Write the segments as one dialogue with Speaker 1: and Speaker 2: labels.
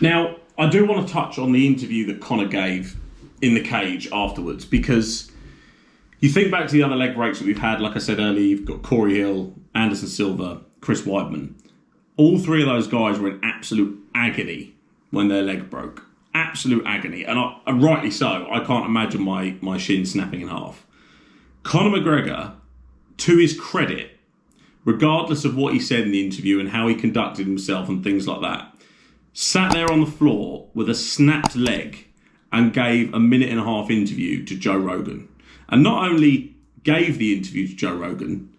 Speaker 1: Now, I do want to touch on the interview that Conor gave in the cage afterwards, because you think back to the other leg breaks that we've had. Like I said earlier, you've got Corey Hill, Anderson Silva, Chris Weidman. All three of those guys were in absolute agony when their leg broke. Absolute agony. And rightly so. I can't imagine my shin snapping in half. Conor McGregor, to his credit, regardless of what he said in the interview and how he conducted himself and things like that, sat there on the floor with a snapped leg and gave a 1.5-minute interview to Joe Rogan. And not only gave the interview to Joe Rogan,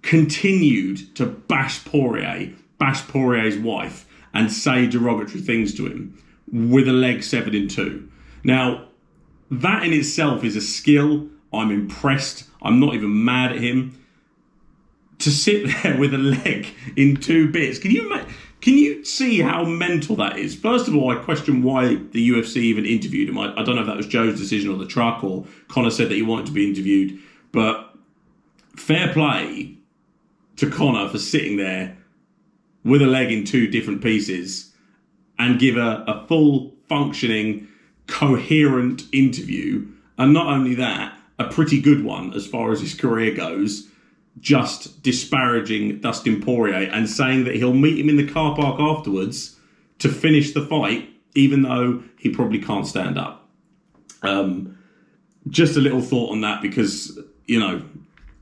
Speaker 1: continued to bash Poirier's wife, and say derogatory things to him with a leg severed in two. Now, that in itself is a skill. I'm impressed. I'm not even mad at him. To sit there with a leg in two bits. Can you see how mental that is? First of all, I question why the UFC even interviewed him. I don't know if that was Joe's decision or the truck, or Conor said that he wanted to be interviewed. But fair play to Conor for sitting there with a leg in two different pieces and give a full functioning, coherent interview. And not only that, a pretty good one as far as his career goes, just disparaging Dustin Poirier and saying that he'll meet him in the car park afterwards to finish the fight, even though he probably can't stand up. Just a little thought on that, because,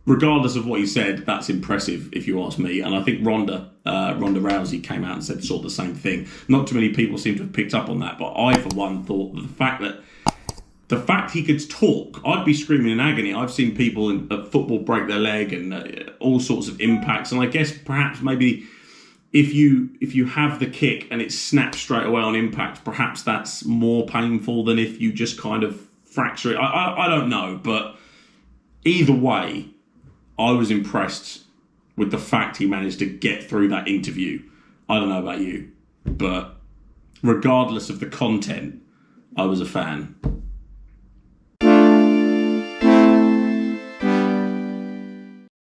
Speaker 1: regardless of what he said, that's impressive if you ask me. And I think Ronda Rousey came out and said sort of the same thing. Not too many people seem to have picked up on that, but I, for one, thought that the fact he could talk, I'd be screaming in agony. I've seen people at football break their leg and all sorts of impacts. And I guess perhaps maybe if you have the kick and it snaps straight away on impact, perhaps that's more painful than if you just kind of fracture it. I don't know, but either way, I was impressed with the fact he managed to get through that interview. I don't know about you, but regardless of the content, I was a fan.